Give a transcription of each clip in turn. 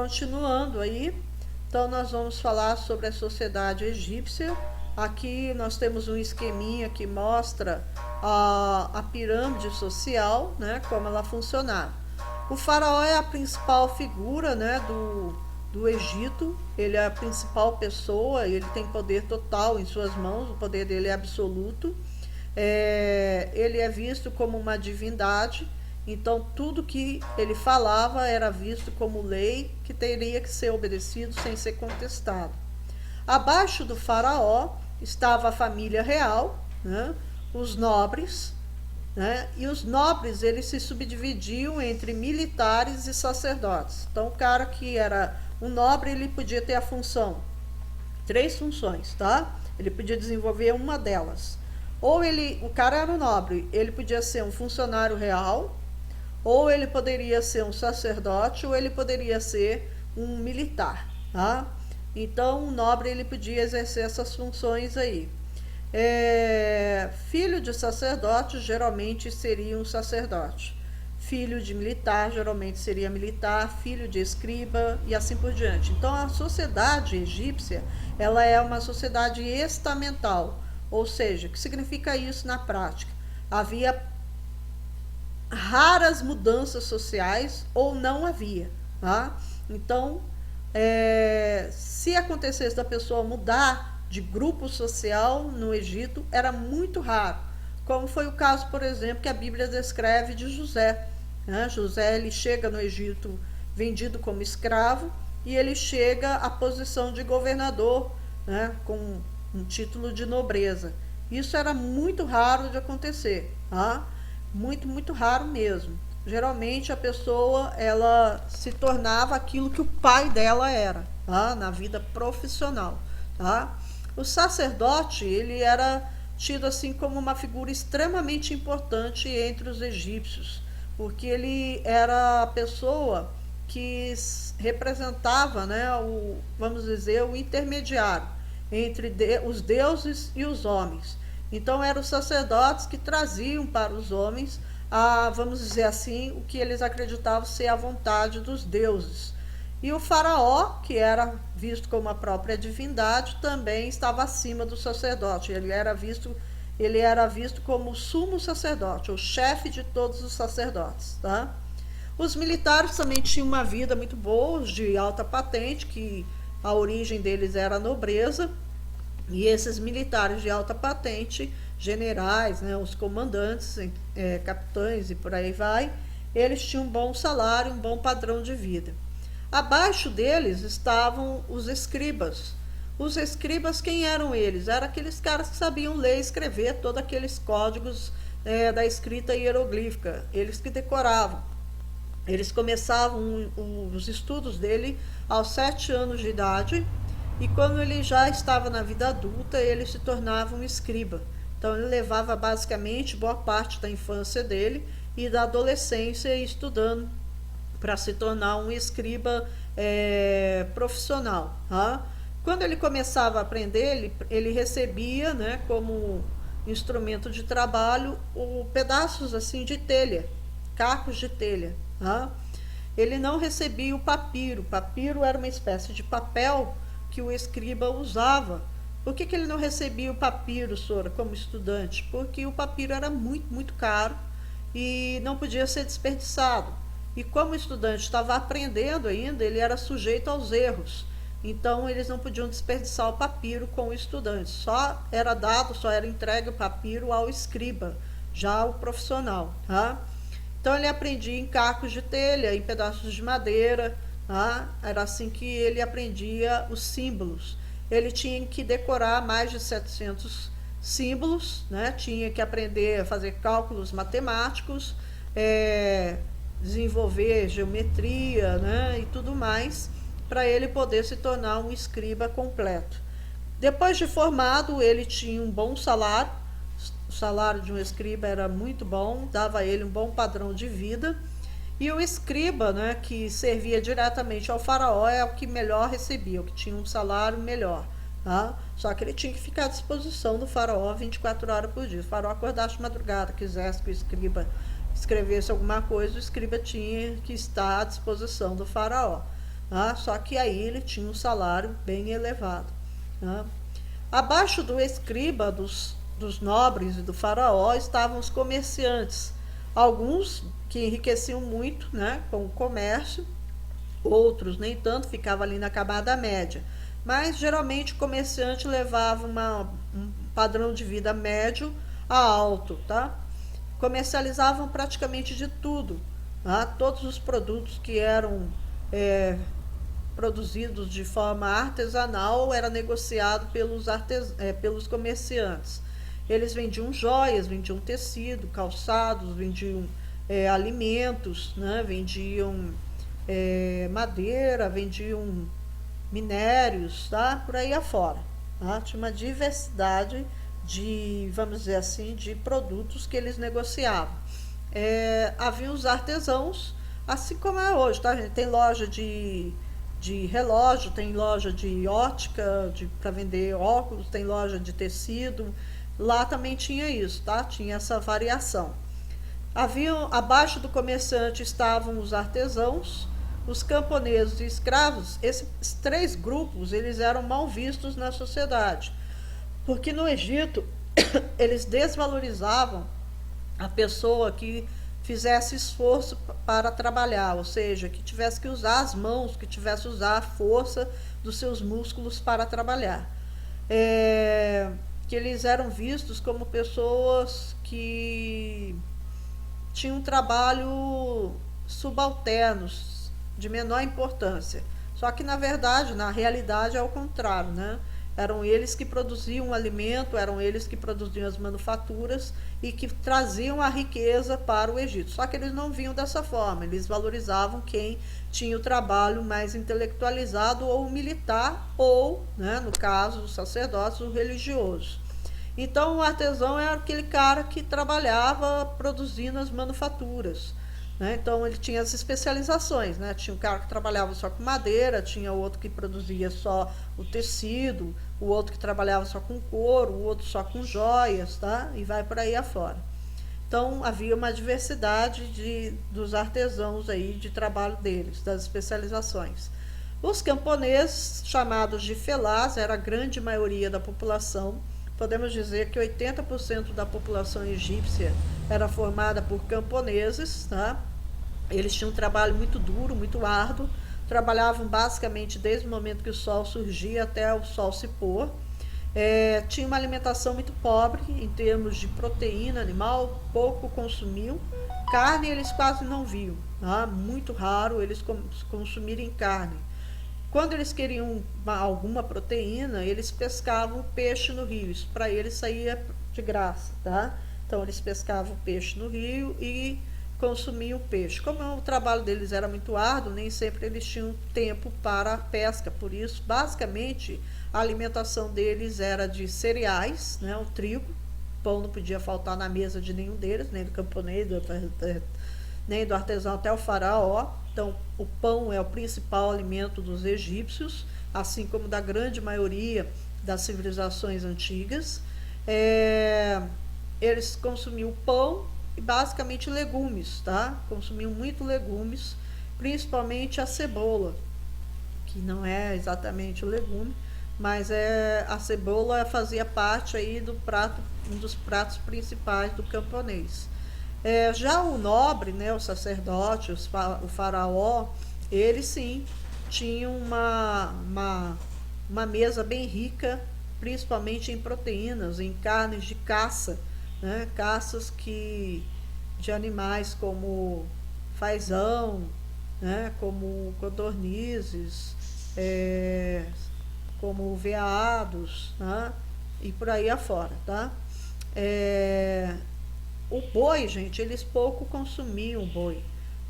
Continuando aí, então nós vamos falar sobre a sociedade egípcia. Aqui nós temos um esqueminha que mostra a pirâmide social, né, como ela funcionava. O faraó é a principal figura, né, do Egito. Ele é a principal pessoa, ele tem poder total em suas mãos, o poder dele é absoluto. Ele é visto como uma divindade. Então, tudo que ele falava era visto como lei que teria que ser obedecido sem ser contestado. Abaixo do faraó estava a família real, né, os nobres, né, e os nobres eles se subdividiam entre militares e sacerdotes. Então, o cara que era um nobre, ele podia ter a função, 3 funções, tá? Ele podia desenvolver uma delas. Ou o cara era um nobre, ele podia ser um funcionário real, ou ele poderia ser um sacerdote, ou ele poderia ser um militar, tá? Então, o nobre ele podia exercer essas funções aí. Filho de sacerdote geralmente seria um sacerdote. Filho de militar geralmente seria militar, filho de escriba e assim por diante. Então, a sociedade egípcia, ela é uma sociedade estamental, ou seja, o que significa isso na prática? Havia raras mudanças sociais ou não havia, tá? Então, se acontecesse da pessoa mudar de grupo social no Egito, era muito raro, como foi o caso, por exemplo, que a Bíblia descreve de José, né? José ele chega no Egito vendido como escravo e ele chega à posição de governador, né? Com um título de nobreza. Isso era muito raro de acontecer, tá? Muito raro mesmo. Geralmente a pessoa ela se tornava aquilo que o pai dela era, tá? Na vida profissional, tá? O sacerdote ele era tido assim como uma figura extremamente importante entre os egípcios, porque ele era a pessoa que representava, né, vamos dizer, o intermediário entre os deuses e os homens. Então eram os sacerdotes que traziam para os homens, vamos dizer assim, o que eles acreditavam ser a vontade dos deuses. E o faraó, que era visto como a própria divindade, também estava acima do sacerdote. Ele era visto como o sumo sacerdote, o chefe de todos os sacerdotes, tá? Os militares também tinham uma vida muito boa, de alta patente, que a origem deles era a nobreza. E esses militares de alta patente, generais, né, os comandantes, capitães e por aí vai, eles tinham um bom salário, um bom padrão de vida. Abaixo deles estavam os escribas. Os escribas, quem eram eles? Eram aqueles caras que sabiam ler e escrever todos aqueles códigos da escrita hieroglífica. Eles que decoravam. Eles começavam os estudos dele aos 7 anos de idade, e quando ele já estava na vida adulta, ele se tornava um escriba. Então ele levava basicamente boa parte da infância dele e da adolescência estudando para se tornar um escriba profissional. Tá? Quando ele começava a aprender, ele recebia, né, como instrumento de trabalho pedaços assim de telha, cacos de telha. Tá? Ele não recebia o papiro. O papiro era uma espécie de papel que o escriba usava. Por que ele não recebia o papiro, Sora, como estudante? Porque o papiro era muito caro e não podia ser desperdiçado. E como o estudante estava aprendendo ainda, ele era sujeito aos erros. Então, eles não podiam desperdiçar o papiro com o estudante. Só era entregue o papiro ao escriba, já o profissional. Tá? Então, ele aprendia em cacos de telha, em pedaços de madeira. Era assim que ele aprendia os símbolos. Ele tinha que decorar mais de 700 símbolos, né? Tinha que aprender a fazer cálculos matemáticos, desenvolver geometria, né? E tudo mais, para ele poder se tornar um escriba completo. Depois de formado, ele tinha um bom salário. O salário de um escriba era muito bom, dava a ele um bom padrão de vida. E o escriba, né, que servia diretamente ao faraó, é o que melhor recebia, o que tinha um salário melhor. Tá? Só que ele tinha que ficar à disposição do faraó 24 horas por dia. Se o faraó acordasse de madrugada, quisesse que o escriba escrevesse alguma coisa, o escriba tinha que estar à disposição do faraó. tá? Só que aí ele tinha um salário bem elevado, tá? Abaixo do escriba, dos nobres e do faraó, estavam os comerciantes, alguns que enriqueciam muito, né, com o comércio, outros nem tanto, ficava ali na camada média. Mas geralmente o comerciante levava um padrão de vida médio a alto, tá? Comercializavam praticamente de tudo, tá? Todos os produtos que eram é, produzidos de forma artesanal era negociado pelos comerciantes. Eles vendiam joias, vendiam tecido, calçados, vendiam alimentos, né? Vendiam madeira, vendiam minérios, tá? Por aí afora. Tá? Tinha uma diversidade de, vamos dizer assim, de produtos que eles negociavam. Havia os artesãos, assim como é hoje, tá? A gente tem loja de relógio, tem loja de ótica, para vender óculos, tem loja de tecido. Lá também tinha isso, tá? Tinha essa variação. Abaixo do comerciante estavam os artesãos, os camponeses e escravos. Esses três grupos eles eram mal vistos na sociedade, porque no Egito eles desvalorizavam a pessoa que fizesse esforço para trabalhar, ou seja, que tivesse que usar as mãos, que tivesse que usar a força dos seus músculos para trabalhar. Que eles eram vistos como pessoas que tinham um trabalho subalternos, de menor importância. Só que, na verdade, na realidade, é o contrário, né? Eram eles que produziam o alimento, eram eles que produziam as manufaturas e que traziam a riqueza para o Egito. Só que eles não vinham dessa forma, eles valorizavam quem tinha o trabalho mais intelectualizado ou militar ou, né, no caso dos sacerdotes, o religioso. Então, o artesão era aquele cara que trabalhava produzindo as manufaturas. Né? Então, ele tinha as especializações. Né? Tinha um cara que trabalhava só com madeira, tinha outro que produzia só o tecido, o outro que trabalhava só com couro, o outro só com joias, tá? E vai por aí afora. Então, havia uma diversidade dos artesãos aí, de trabalho deles, das especializações. Os camponeses, chamados de felás, era a grande maioria da população. Podemos dizer que 80% da população egípcia era formada por camponeses, tá? Eles tinham um trabalho muito duro, muito árduo, trabalhavam basicamente desde o momento que o sol surgia até o sol se pôr. Tinha uma alimentação muito pobre em termos de proteína animal, pouco consumiam. Carne eles quase não viam, tá? Muito raro eles consumirem carne. Quando eles queriam alguma proteína, eles pescavam peixe no rio. Isso para eles saía de graça, tá? Então eles pescavam peixe no rio e consumiam o peixe. Como o trabalho deles era muito árduo, nem sempre eles tinham tempo para a pesca. Por isso, basicamente, a alimentação deles era de cereais, né? O trigo. Pão não podia faltar na mesa de nenhum deles, nem do camponês, nem do artesão até o faraó. Então, o pão é o principal alimento dos egípcios, assim como da grande maioria das civilizações antigas. Eles consumiam pão e basicamente legumes, tá? Consumiam muito legumes, principalmente a cebola, que não é exatamente o legume, mas a cebola fazia parte aí do prato, um dos pratos principais do camponês. Já o nobre, né, o sacerdote, o faraó, ele sim tinha uma mesa bem rica, principalmente em proteínas, em carnes de caça, né, caças de animais como fazão, né, como codornizes, como veados, né, e por aí afora, tá? O boi, gente, eles pouco consumiam o boi,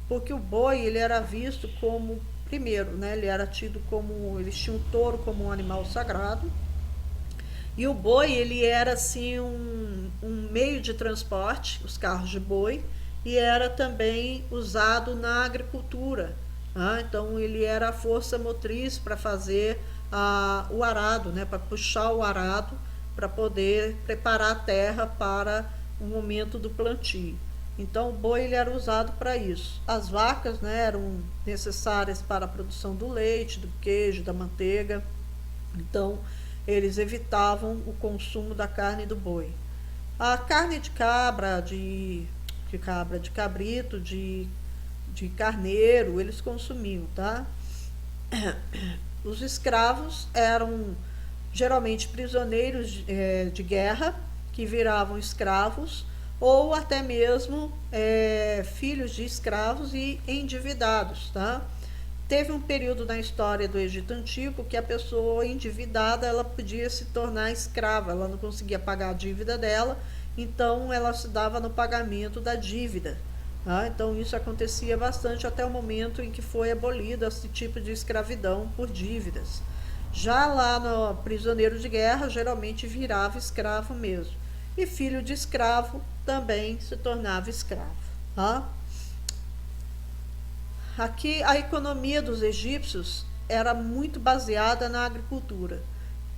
porque o boi ele era visto como, primeiro, né, ele era tido como, eles tinham o touro como um animal sagrado, e o boi ele era assim um meio de transporte, os carros de boi, e era também usado na agricultura. Tá? Então ele era a força motriz para fazer o arado, né, para puxar o arado, para poder preparar a terra para o momento do plantio. Então o boi ele era usado para isso. As vacas, né, eram necessárias para a produção do leite, do queijo, da manteiga. Então eles evitavam o consumo da carne do boi. A carne de cabra, de cabrito, de carneiro, eles consumiam, tá? Os escravos eram geralmente prisioneiros de guerra, que viravam escravos, ou até mesmo filhos de escravos e endividados, tá? Teve um período na história do Egito Antigo que a pessoa endividada ela podia se tornar escrava, ela não conseguia pagar a dívida dela, então ela se dava no pagamento da dívida. Tá? Então isso acontecia bastante até o momento em que foi abolido esse tipo de escravidão por dívidas. Já lá no prisioneiro de guerra, geralmente virava escravo mesmo. E filho de escravo também se tornava escravo. Tá? Aqui a economia dos egípcios era muito baseada na agricultura.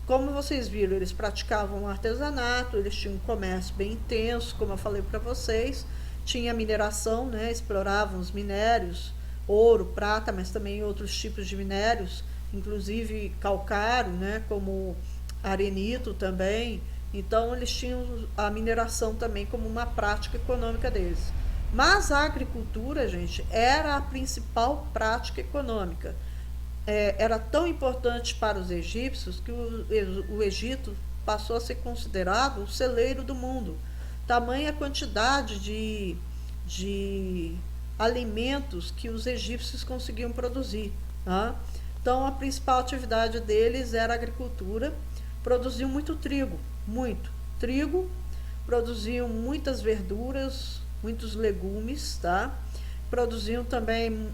Como vocês viram, eles praticavam artesanato, eles tinham um comércio bem intenso, como eu falei para vocês. Tinha mineração, né? Exploravam os minérios, ouro, prata, mas também outros tipos de minérios, inclusive calcário, né? Como arenito também. Então eles tinham a mineração também como uma prática econômica deles. Mas a agricultura, gente, era a principal prática econômica. Era tão importante para os egípcios que o Egito passou a ser considerado o celeiro do mundo. Tamanha quantidade de alimentos que os egípcios conseguiam produzir. Tá? Então, a principal atividade deles era a agricultura. Produziam muito trigo, produziam muitas verduras, muitos legumes, tá? Produziam também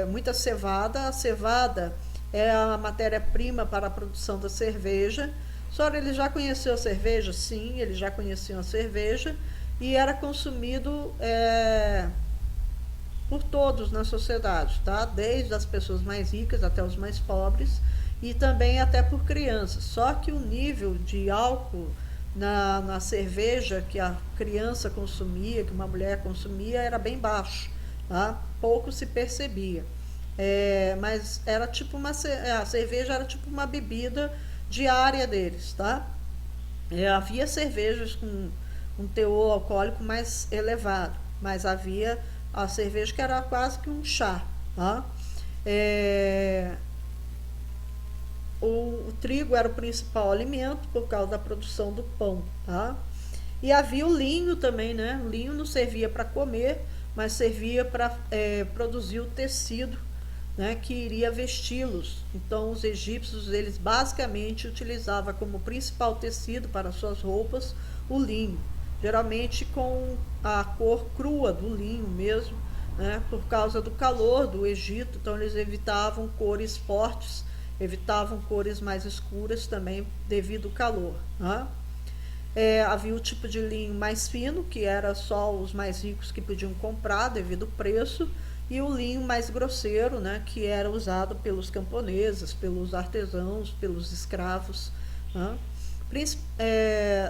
muita cevada. A cevada é a matéria-prima para a produção da cerveja. Só ele já conheceu a cerveja? Sim, eles já conheciam a cerveja e era consumido por todos na sociedade, tá? Desde as pessoas mais ricas até os mais pobres e também até por crianças. Só que o nível de álcool na cerveja que a criança consumia, que uma mulher consumia, era bem baixo, tá? Pouco se percebia. Mas era tipo a cerveja era tipo uma bebida diária deles, tá? Havia cervejas com um teor alcoólico mais elevado, mas havia a cerveja que era quase que um chá, tá? O trigo era o principal alimento por causa da produção do pão, tá? E havia o linho também, né? O linho não servia para comer, mas servia para produzir o tecido, né, que iria vesti-los. Então os egípcios eles basicamente utilizavam como principal tecido para suas roupas o linho, geralmente com a cor crua do linho mesmo, né, por causa do calor do Egito. Então eles evitavam cores fortes, evitavam cores mais escuras também devido ao calor, né? Havia o tipo de linho mais fino, que era só os mais ricos que podiam comprar devido ao preço, e o linho mais grosseiro, né, que era usado pelos camponeses, pelos artesãos, pelos escravos, né?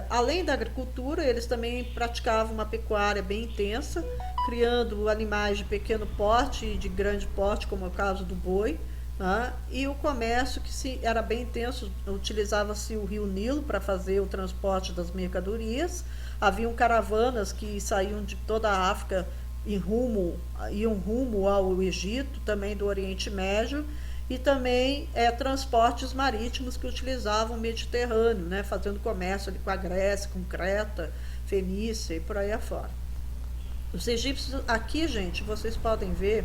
Além da agricultura, eles também praticavam uma pecuária bem intensa, criando animais de pequeno porte e de grande porte, como é o caso do boi. Tá? E o comércio era bem intenso, utilizava-se o rio Nilo para fazer o transporte das mercadorias. Haviam caravanas que saíam de toda a África e iam rumo ao Egito, também do Oriente Médio, e também transportes marítimos que utilizavam o Mediterrâneo, né, fazendo comércio ali com a Grécia, com Creta, Fenícia e por aí afora. Os egípcios, aqui, gente, vocês podem ver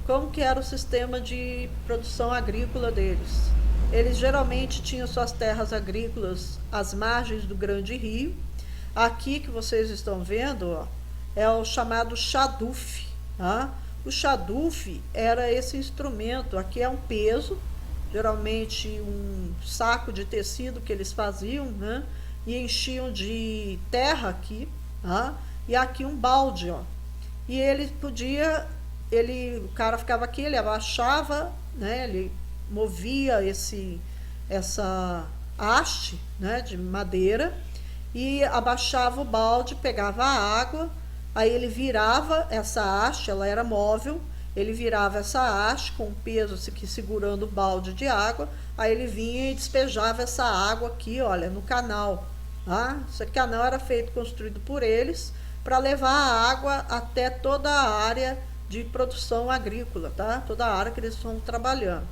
como que era o sistema de produção agrícola deles. Eles geralmente tinham suas terras agrícolas às margens do grande rio. Aqui que vocês estão vendo, ó, é o chamado chaduf. Tá? O chaduf era esse instrumento. Aqui é um peso, geralmente um saco de tecido que eles faziam, né? E enchiam de terra aqui, tá? E aqui um balde, ó. E o cara ficava aqui, ele abaixava, né? Ele movia essa haste, né, de madeira, e abaixava o balde, pegava a água Aí ele virava essa haste, ela era móvel, ele virava essa haste com o peso aqui segurando o balde de água, aí ele vinha e despejava essa água aqui, olha, no canal. Tá? Esse canal era feito, construído por eles, para levar a água até toda a área de produção agrícola, tá? Toda a área que eles estão trabalhando.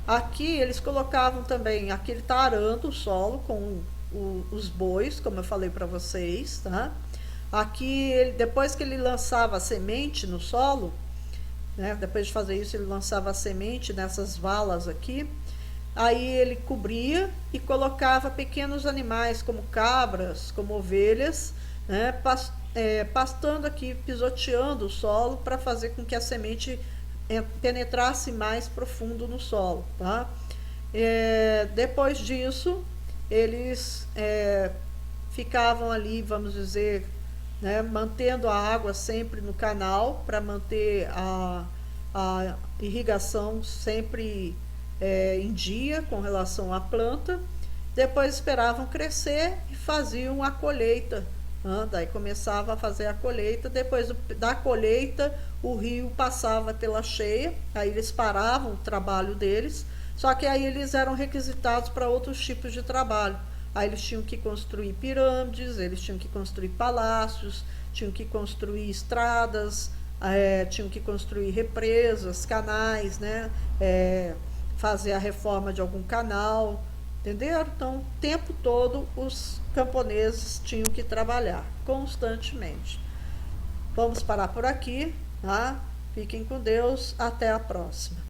Aqui eles colocavam também, aqui ele está arando o solo com os bois, como eu falei para vocês, tá? Aqui, depois que ele lançava a semente no solo, né, depois de fazer isso, ele lançava a semente nessas valas aqui, aí ele cobria e colocava pequenos animais, como cabras, como ovelhas, né, pastando aqui, pisoteando o solo para fazer com que a semente penetrasse mais profundo no solo, tá? Depois disso, eles ficavam ali, vamos dizer, né, mantendo a água sempre no canal para manter a irrigação sempre em dia com relação à planta. Depois esperavam crescer e faziam a colheita. Daí começava a fazer a colheita. Depois da colheita, o rio passava pela cheia, aí eles paravam o trabalho deles, só que aí eles eram requisitados para outros tipos de trabalho. Aí eles tinham que construir pirâmides, eles tinham que construir palácios, tinham que construir estradas, tinham que construir represas, canais, né? Fazer a reforma de algum canal, entenderam? Então, o tempo todo os camponeses tinham que trabalhar constantemente. Vamos parar por aqui, tá? Fiquem com Deus, até a próxima.